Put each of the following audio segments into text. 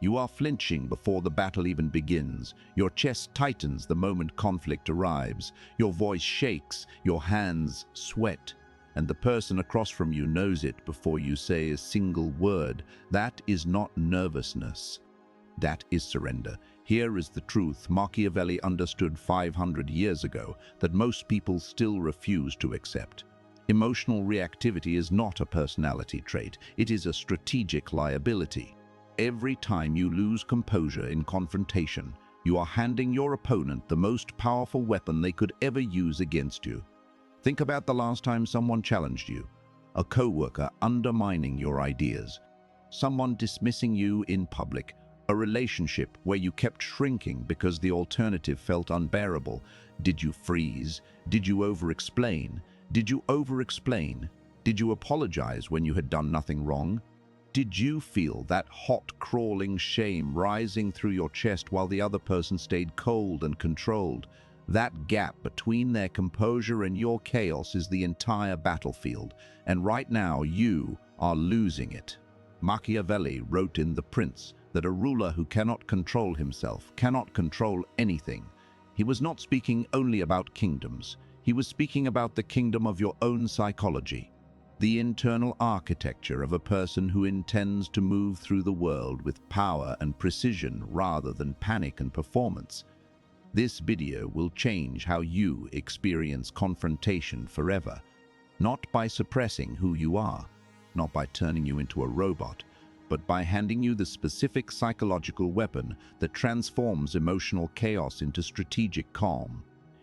You are flinching before the battle even begins. Your chest tightens the moment conflict arrives. Your voice shakes, your hands sweat, and the person across from you knows it before you say a single word. That is not nervousness. That is surrender. Here is the truth Machiavelli understood 500 years ago that most people still refuse to accept. Emotional reactivity is not a personality trait. It is a strategic liability. Every time you lose composure in confrontation, you are handing your opponent the most powerful weapon they could ever use against you. Think about the last time someone challenged you, a coworker undermining your ideas, someone dismissing you in public, a relationship where you kept shrinking because the alternative felt unbearable. Did you freeze? Did you over-explain? Did you over-explain? Did you apologize when you had done nothing wrong? Did you feel that hot, crawling shame rising through your chest while the other person stayed cold and controlled? That gap between their composure and your chaos is the entire battlefield, and right now you are losing it. Machiavelli wrote in The Prince that a ruler who cannot control himself cannot control anything. He was not speaking only about kingdoms. He was speaking about the kingdom of your own psychology, the internal architecture of a person who intends to move through the world with power and precision rather than panic and performance. This video will change how you experience confrontation forever, not by suppressing who you are, not by turning you into a robot, but by handing you the specific psychological weapon that transforms emotional chaos into strategic calm.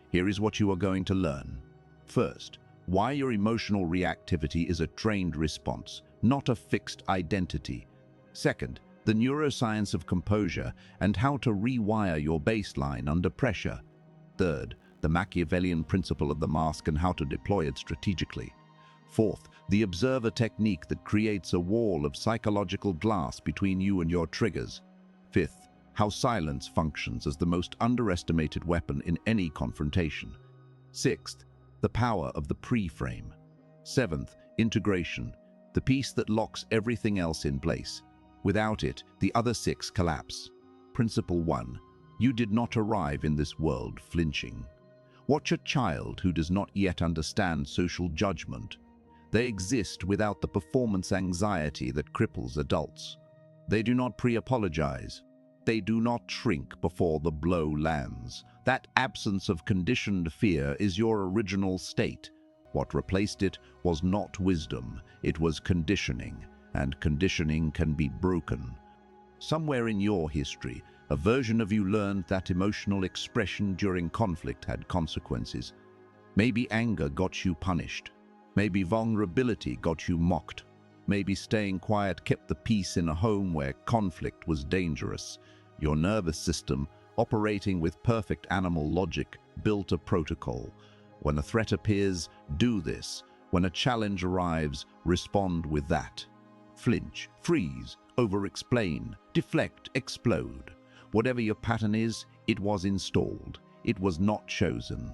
Here is what you are going to learn. First, why your emotional reactivity is a trained response, not a fixed identity. Second, the neuroscience of composure and how to rewire your baseline under pressure. Third, the Machiavellian principle of the mask and how to deploy it strategically. Fourth, the observer technique that creates a wall of psychological glass between you and your triggers. Fifth, how silence functions as the most underestimated weapon in any confrontation. Sixth, the power of the pre-frame. Seventh, integration, the piece that locks everything else in place. Without it, the other six collapse. Principle 1. You did not arrive in this world flinching. Watch a child who does not yet understand social judgment. They exist without the performance anxiety that cripples adults. They do not pre-apologize. They do not shrink before the blow lands. That absence of conditioned fear is your original state. What replaced it was not wisdom, it was conditioning, and conditioning can be broken. Somewhere in your history, a version of you learned that emotional expression during conflict had consequences. Maybe anger got you punished. Maybe vulnerability got you mocked. Maybe staying quiet kept the peace in a home where conflict was dangerous. Your nervous system, operating with perfect animal logic, built a protocol. When a threat appears, do this. When a challenge arrives, respond with that. Flinch, freeze, over-explain, deflect, explode. Whatever your pattern is, it was installed. It was not chosen.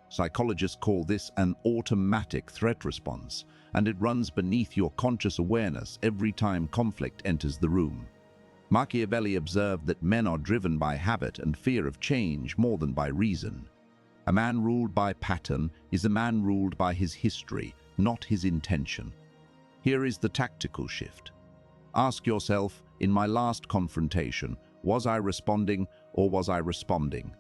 Psychologists call this an automatic threat response, and it runs beneath your conscious awareness every time conflict enters the room. Machiavelli observed that men are driven by habit and fear of change more than by reason. A man ruled by pattern is a man ruled by his history, not his intention. Here is the tactical shift. Ask yourself, in my last confrontation, was I responding or was I responding?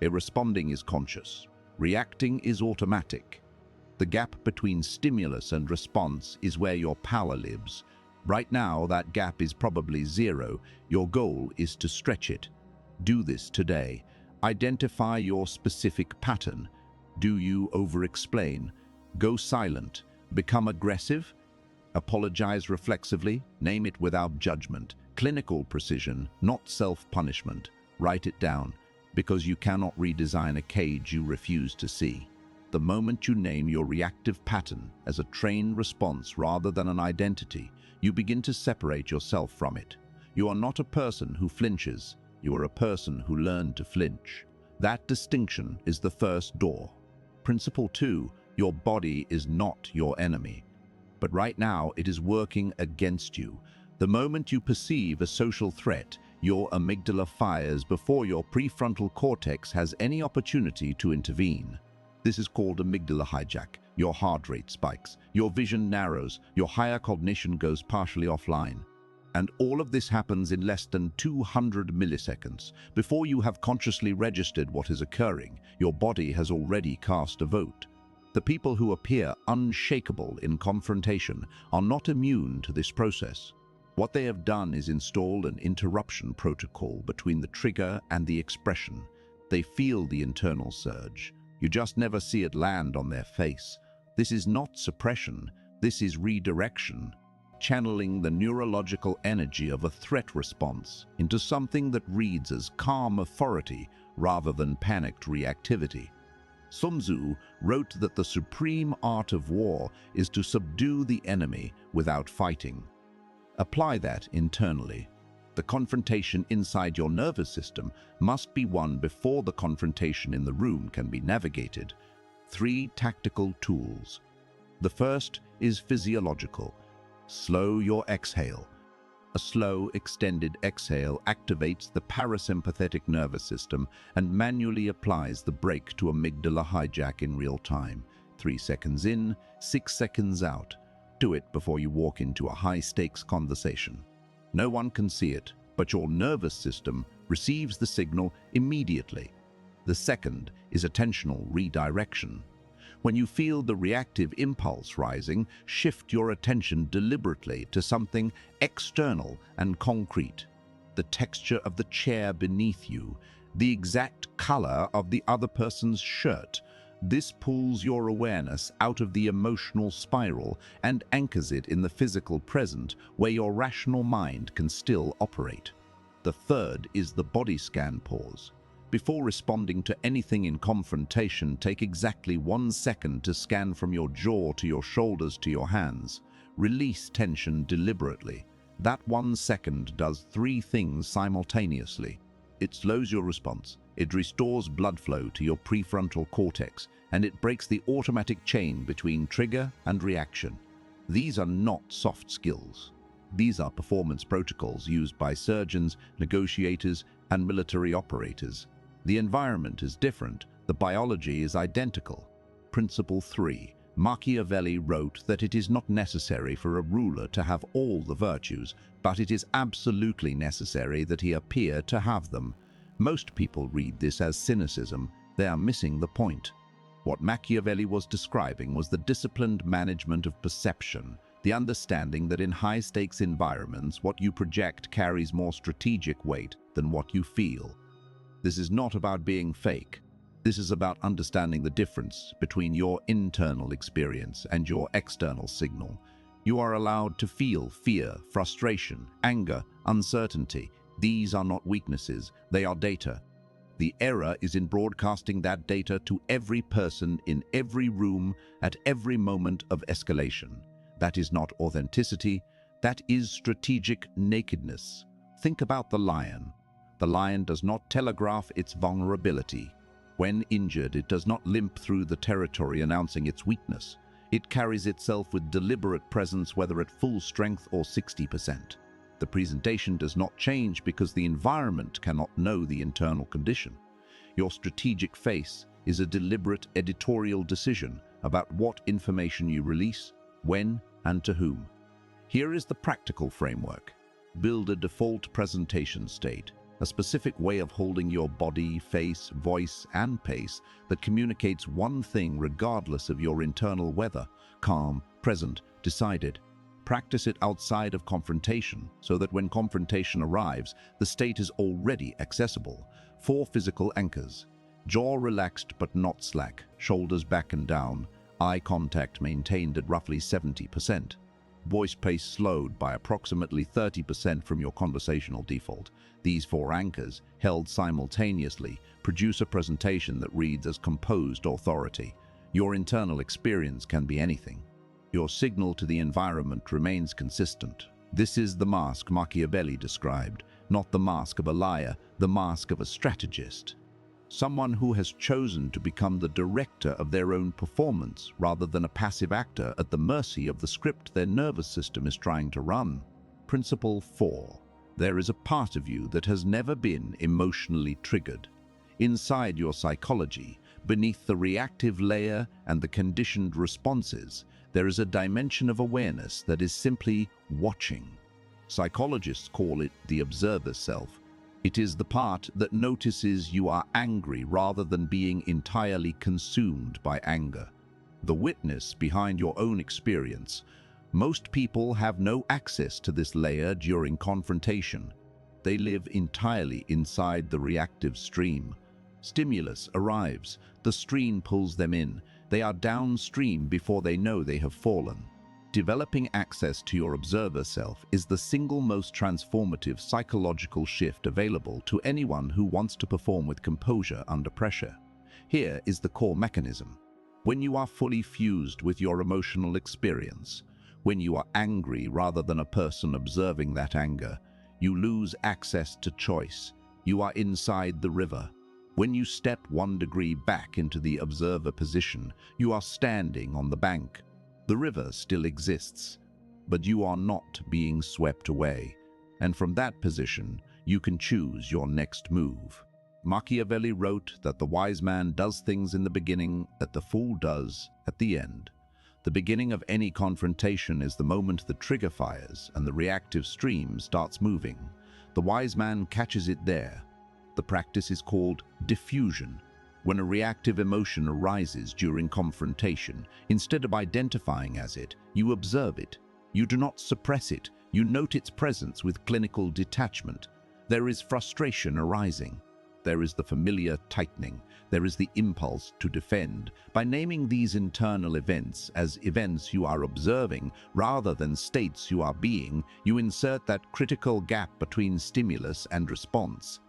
A responding is conscious. Reacting is automatic. The gap between stimulus and response is where your power lives. Right now, that gap is probably zero. Your goal is to stretch it. Do this today. Identify your specific pattern. Do you over-explain? Go silent. Become aggressive? Apologize reflexively. Name it without judgment. Clinical precision, not self-punishment. Write it down, because you cannot redesign a cage you refuse to see. The moment you name your reactive pattern as a trained response rather than an identity, you begin to separate yourself from it. You are not a person who flinches. You are a person who learned to flinch. That distinction is the first door. Principle 2, your body is not your enemy. But right now, it is working against you. The moment you perceive a social threat, Your amygdala fires before your prefrontal cortex has any opportunity to intervene. This is called amygdala hijack. Your heart rate spikes, your vision narrows, your higher cognition goes partially offline. And all of this happens in less than 200 milliseconds. Before you have consciously registered what is occurring, your body has already cast a vote. The people who appear unshakable in confrontation are not immune to this process. What they have done is installed an interruption protocol between the trigger and the expression. They feel the internal surge. You just never see it land on their face. This is not suppression, this is redirection, channeling the neurological energy of a threat response into something that reads as calm authority rather than panicked reactivity. Sun Tzu wrote that the supreme art of war is to subdue the enemy without fighting. Apply that internally. The confrontation inside your nervous system must be won before the confrontation in the room can be navigated. 3 tactical tools. The first is physiological. Slow your exhale. A slow, extended exhale activates the parasympathetic nervous system and manually applies the brake to amygdala hijack in real time. 3 seconds in, 6 seconds out. Do it before you walk into a high-stakes conversation. No one can see it, but your nervous system receives the signal immediately. The second is attentional redirection. When you feel the reactive impulse rising, shift your attention deliberately to something external and concrete. The texture of the chair beneath you, the exact color of the other person's shirt. This pulls your awareness out of the emotional spiral and anchors it in the physical present where your rational mind can still operate. The third is the body scan pause. Before responding to anything in confrontation, take exactly 1 second to scan from your jaw to your shoulders to your hands. Release tension deliberately. That 1 second does 3 things simultaneously. It slows your response, it restores blood flow to your prefrontal cortex, and it breaks the automatic chain between trigger and reaction. These are not soft skills. These are performance protocols used by surgeons, negotiators, and military operators. The environment is different, the biology is identical. Principle 3. Machiavelli wrote that it is not necessary for a ruler to have all the virtues, but it is absolutely necessary that he appear to have them. Most people read this as cynicism. They are missing the point. What Machiavelli was describing was the disciplined management of perception, the understanding that in high-stakes environments, what you project carries more strategic weight than what you feel. This is not about being fake. This is about understanding the difference between your internal experience and your external signal. You are allowed to feel fear, frustration, anger, uncertainty. These are not weaknesses, they are data. The error is in broadcasting that data to every person in every room at every moment of escalation. That is not authenticity, that is strategic nakedness. Think about the lion. The lion does not telegraph its vulnerability. When injured, it does not limp through the territory announcing its weakness. It carries itself with deliberate presence, whether at full strength or 60%. The presentation does not change because the environment cannot know the internal condition. Your strategic face is a deliberate editorial decision about what information you release, when, and to whom. Here is the practical framework. Build a default presentation state, a specific way of holding your body, face, voice, and pace that communicates one thing regardless of your internal weather: calm, present, decided. Practice it outside of confrontation so that when confrontation arrives, the state is already accessible. 4 physical anchors. Jaw relaxed but not slack, shoulders back and down, eye contact maintained at roughly 70%. Voice pace slowed by approximately 30% from your conversational default. These 4 anchors, held simultaneously, produce a presentation that reads as composed authority. Your internal experience can be anything. Your signal to the environment remains consistent. This is the mask Machiavelli described, not the mask of a liar, the mask of a strategist. Someone who has chosen to become the director of their own performance rather than a passive actor at the mercy of the script their nervous system is trying to run. Principle 4. There is a part of you that has never been emotionally triggered. Inside your psychology, beneath the reactive layer and the conditioned responses, there is a dimension of awareness that is simply watching. Psychologists call it the observer self. It is the part that notices you are angry rather than being entirely consumed by anger. The witness behind your own experience. Most people have no access to this layer during confrontation. They live entirely inside the reactive stream. Stimulus arrives, the stream pulls them in. They are downstream before they know they have fallen. Developing access to your observer self is the single most transformative psychological shift available to anyone who wants to perform with composure under pressure. Here is the core mechanism. When you are fully fused with your emotional experience, when you are angry rather than a person observing that anger, you lose access to choice. You are inside the river. When you step 1 degree back into the observer position, you are standing on the bank. The river still exists, but you are not being swept away. And from that position, you can choose your next move. Machiavelli wrote that the wise man does things in the beginning that the fool does at the end. The beginning of any confrontation is the moment the trigger fires and the reactive stream starts moving. The wise man catches it there. The practice is called diffusion. When a reactive emotion arises during confrontation, instead of identifying as it, you observe it. You do not suppress it. You note its presence with clinical detachment. There is frustration arising. There is the familiar tightening. There is the impulse to defend. By naming these internal events as events you are observing rather than states you are being, you insert that critical gap between stimulus and response.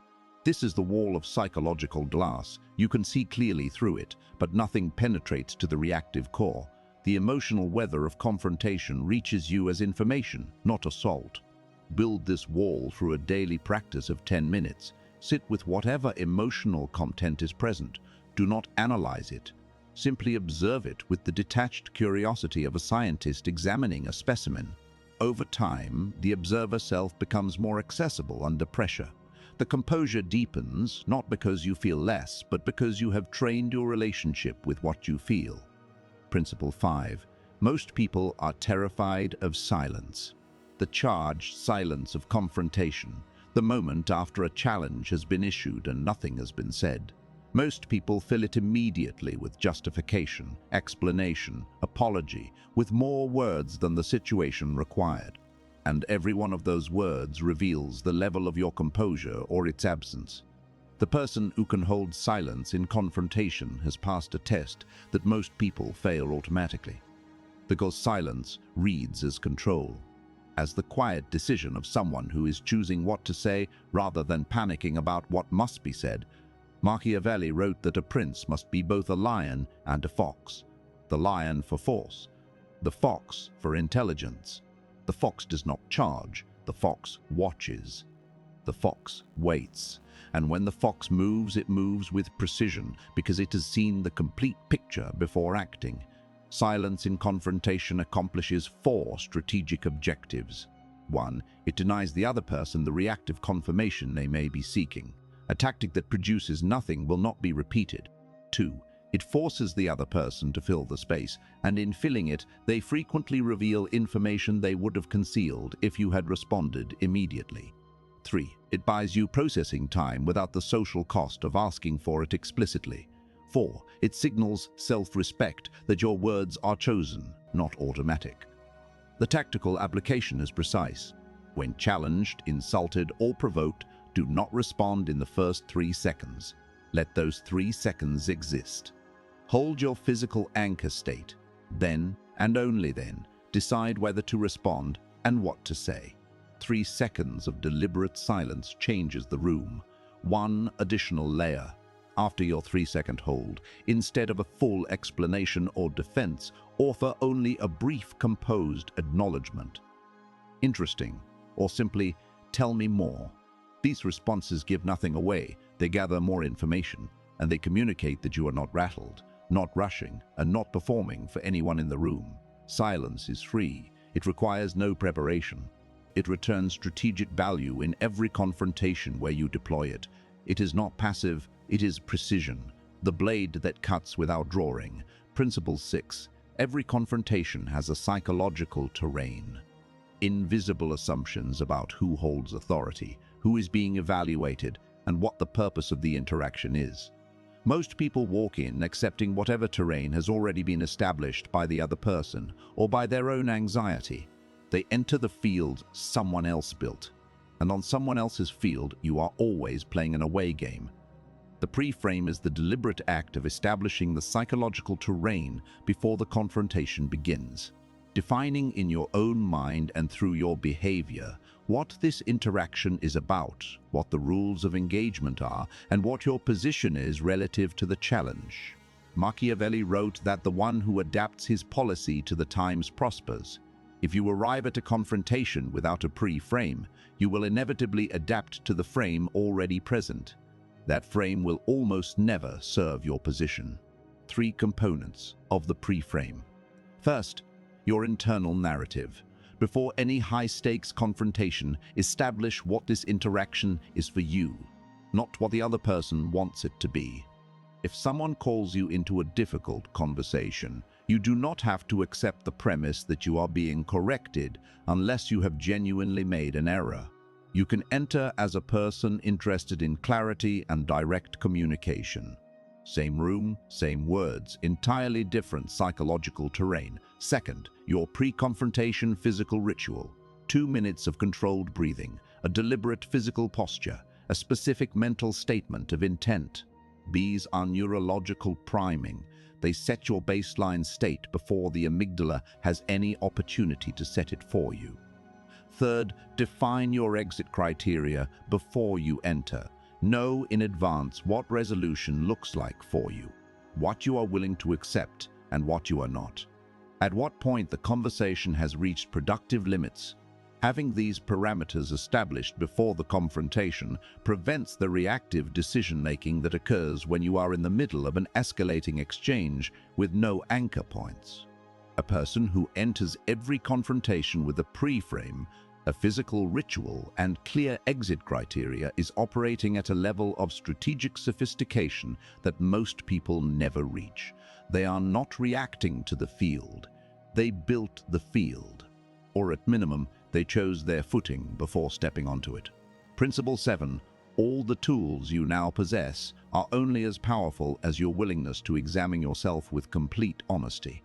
This is the wall of psychological glass. You can see clearly through it, but nothing penetrates to the reactive core. The emotional weather of confrontation reaches you as information, not assault. Build this wall through a daily practice of 10 minutes. Sit with whatever emotional content is present. Do not analyze it. Simply observe it with the detached curiosity of a scientist examining a specimen. Over time, the observer self becomes more accessible under pressure. The composure deepens, not because you feel less, but because you have trained your relationship with what you feel. Principle 5. Most people are terrified of silence. The charged silence of confrontation, the moment after a challenge has been issued and nothing has been said. Most people fill it immediately with justification, explanation, apology, with more words than the situation required. And every one of those words reveals the level of your composure or its absence. The person who can hold silence in confrontation has passed a test that most people fail automatically. Because silence reads as control, as the quiet decision of someone who is choosing what to say rather than panicking about what must be said. Machiavelli wrote that a prince must be both a lion and a fox. The lion for force, the fox for intelligence. The fox does not charge, the fox watches. The fox waits, and when the fox moves, it moves with precision because it has seen the complete picture before acting. Silence in confrontation accomplishes 4 strategic objectives. 1. It denies the other person the reactive confirmation they may be seeking. A tactic that produces nothing will not be repeated. 2. It forces the other person to fill the space, and in filling it, they frequently reveal information they would have concealed if you had responded immediately. 3. It buys you processing time without the social cost of asking for it explicitly. 4. It signals self-respect that your words are chosen, not automatic. The tactical application is precise. When challenged, insulted, or provoked, do not respond in the first 3 seconds. Let those 3 seconds exist. Hold your physical anchor state. Then, and only then, decide whether to respond and what to say. 3 seconds of deliberate silence changes the room. 1 additional layer. After your 3-second hold, instead of a full explanation or defense, offer only a brief, composed acknowledgement. Interesting, or simply, tell me more. These responses give nothing away. They gather more information, and they communicate that you are not rattled, not rushing, and not performing for anyone in the room. Silence is free. It requires no preparation. It returns strategic value in every confrontation where you deploy it. It is not passive, it is precision, the blade that cuts without drawing. Principle 6. Every confrontation has a psychological terrain. Invisible assumptions about who holds authority, who is being evaluated, and what the purpose of the interaction is. Most people walk in accepting whatever terrain has already been established by the other person or by their own anxiety. They enter the field someone else built, and on someone else's field you are always playing an away game. The pre-frame is the deliberate act of establishing the psychological terrain before the confrontation begins, defining in your own mind and through your behavior what this interaction is about, what the rules of engagement are, and what your position is relative to the challenge. Machiavelli wrote that the one who adapts his policy to the times prospers. If you arrive at a confrontation without a pre-frame, you will inevitably adapt to the frame already present. That frame will almost never serve your position. 3 components of the pre-frame. First, your internal narrative. Before any high-stakes confrontation, establish what this interaction is for you, not what the other person wants it to be. If someone calls you into a difficult conversation, you do not have to accept the premise that you are being corrected unless you have genuinely made an error. You can enter as a person interested in clarity and direct communication. Same room, same words, entirely different psychological terrain. Second, your pre-confrontation physical ritual. 2 minutes of controlled breathing, a deliberate physical posture, a specific mental statement of intent. These are neurological priming. They set your baseline state before the amygdala has any opportunity to set it for you. Third, define your exit criteria before you enter. Know in advance what resolution looks like for you, what you are willing to accept and what you are not. At what point the conversation has reached productive limits. Having these parameters established before the confrontation prevents the reactive decision-making that occurs when you are in the middle of an escalating exchange with no anchor points. A person who enters every confrontation with a pre-frame, a physical ritual, and clear exit criteria is operating at a level of strategic sophistication that most people never reach. They are not reacting to the field. They built the field. Or at minimum, they chose their footing before stepping onto it. Principle 7. All the tools you now possess are only as powerful as your willingness to examine yourself with complete honesty.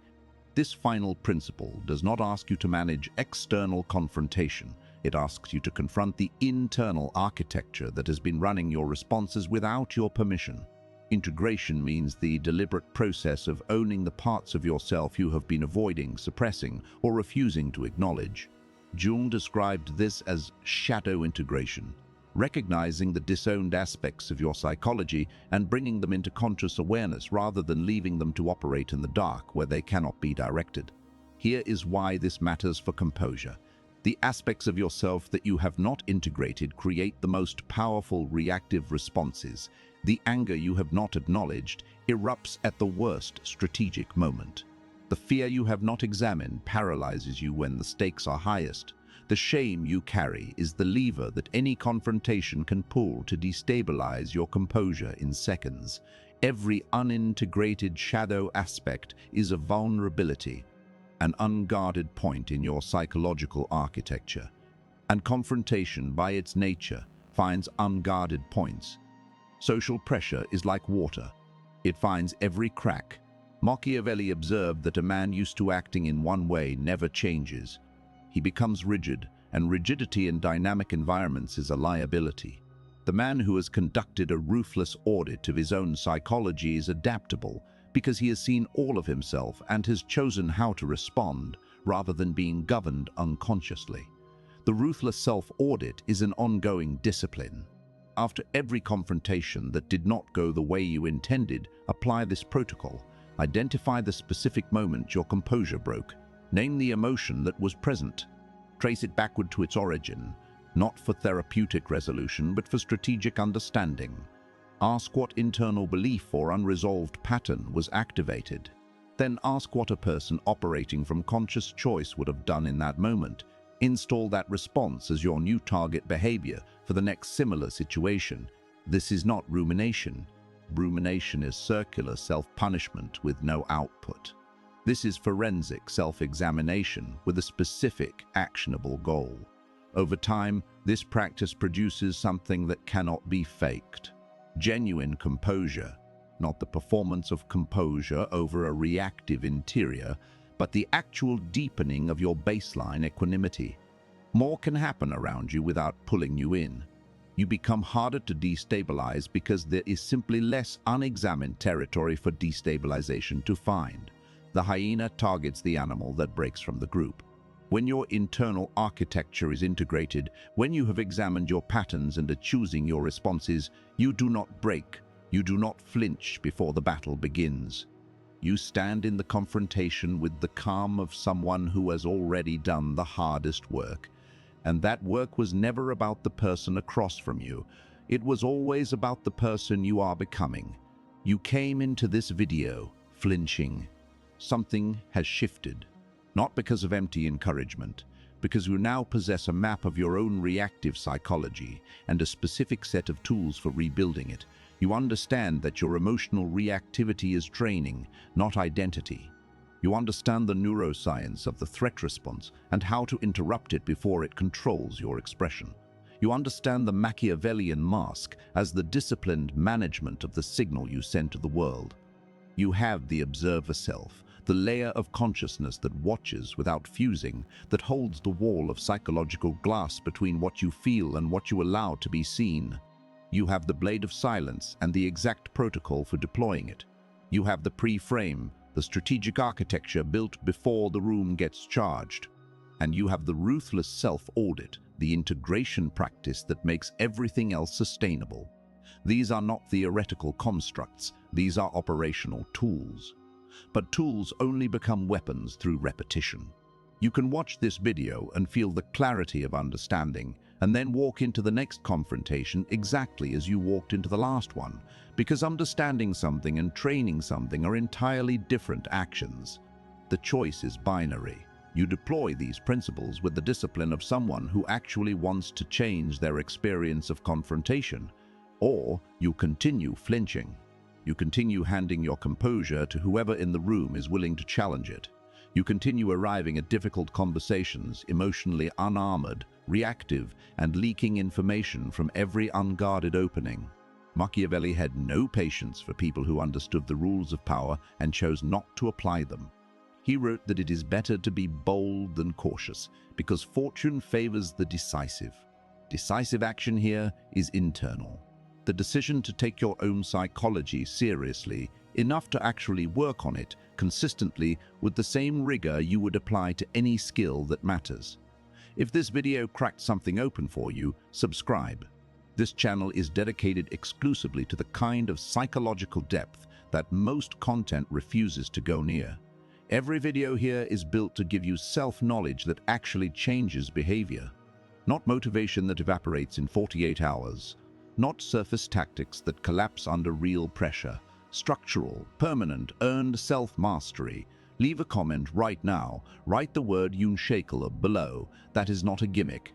This final principle does not ask you to manage external confrontation. It asks you to confront the internal architecture that has been running your responses without your permission. Integration means the deliberate process of owning the parts of yourself you have been avoiding, suppressing, or refusing to acknowledge. Jung described this as shadow integration, recognizing the disowned aspects of your psychology and bringing them into conscious awareness rather than leaving them to operate in the dark where they cannot be directed. Here is why this matters for composure. The aspects of yourself that you have not integrated create the most powerful reactive responses. The anger you have not acknowledged erupts at the worst strategic moment. The fear you have not examined paralyzes you when the stakes are highest. The shame you carry is the lever that any confrontation can pull to destabilize your composure in seconds. Every unintegrated shadow aspect is a vulnerability, an unguarded point in your psychological architecture. And confrontation, by its nature, finds unguarded points. Social pressure is like water. It finds every crack. Machiavelli observed that a man used to acting in one way never changes. He becomes rigid, and rigidity in dynamic environments is a liability. The man who has conducted a ruthless audit of his own psychology is adaptable because he has seen all of himself and has chosen how to respond rather than being governed unconsciously. The ruthless self-audit is an ongoing discipline. After every confrontation that did not go the way you intended, apply this protocol. Identify the specific moment your composure broke. Name the emotion that was present. Trace it backward to its origin, not for therapeutic resolution, but for strategic understanding. Ask what internal belief or unresolved pattern was activated. Then ask what a person operating from conscious choice would have done in that moment. Install that response as your new target behavior for the next similar situation. This is not rumination. Rumination is circular self-punishment with no output. This is forensic self-examination with a specific, actionable goal. Over time, this practice produces something that cannot be faked. Genuine composure, not the performance of composure over a reactive interior, but the actual deepening of your baseline equanimity. More can happen around you without pulling you in. You become harder to destabilize because there is simply less unexamined territory for destabilization to find. The hyena targets the animal that breaks from the group. When your internal architecture is integrated, when you have examined your patterns and are choosing your responses, you do not break, you do not flinch before the battle begins. You stand in the confrontation with the calm of someone who has already done the hardest work. And that work was never about the person across from you. It was always about the person you are becoming. You came into this video flinching. Something has shifted. Not because of empty encouragement, because you now possess a map of your own reactive psychology and a specific set of tools for rebuilding it. You understand that your emotional reactivity is training, not identity. You understand the neuroscience of the threat response and how to interrupt it before it controls your expression. You understand the Machiavellian mask as the disciplined management of the signal you send to the world. You have the observer self, the layer of consciousness that watches without fusing, that holds the wall of psychological glass between what you feel and what you allow to be seen. You have the blade of silence and the exact protocol for deploying it. You have the pre-frame, the strategic architecture built before the room gets charged. And you have the ruthless self-audit, the integration practice that makes everything else sustainable. These are not theoretical constructs, these are operational tools. But tools only become weapons through repetition. You can watch this video and feel the clarity of understanding, and then walk into the next confrontation exactly as you walked into the last one, because understanding something and training something are entirely different actions. The choice is binary. You deploy these principles with the discipline of someone who actually wants to change their experience of confrontation, or you continue flinching. You continue handing your composure to whoever in the room is willing to challenge it. You continue arriving at difficult conversations, emotionally unarmored, reactive, and leaking information from every unguarded opening. Machiavelli had no patience for people who understood the rules of power and chose not to apply them. He wrote that it is better to be bold than cautious, because fortune favors the decisive. Decisive action here is internal. The decision to take your own psychology seriously, enough to actually work on it consistently with the same rigor you would apply to any skill that matters. If this video cracked something open for you, subscribe. This channel is dedicated exclusively to the kind of psychological depth that most content refuses to go near. Every video here is built to give you self-knowledge that actually changes behavior. Not motivation that evaporates in 48 hours. Not surface tactics that collapse under real pressure. Structural, permanent, earned self-mastery. Leave a comment right now. Write the word UNTOUCHABLE below. That is not a gimmick.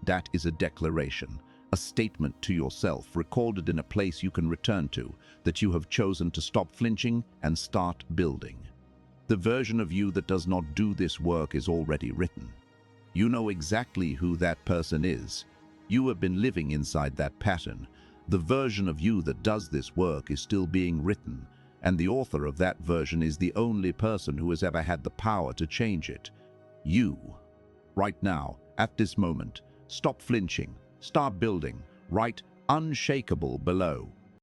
That is a declaration, a statement to yourself recorded in a place you can return to, that you have chosen to stop flinching and start building. The version of you that does not do this work is already written. You know exactly who that person is. You have been living inside that pattern. The version of you that does this work is still being written, and the author of that version is the only person who has ever had the power to change it. You. Right now, at this moment, stop flinching, start building, write unshakable below.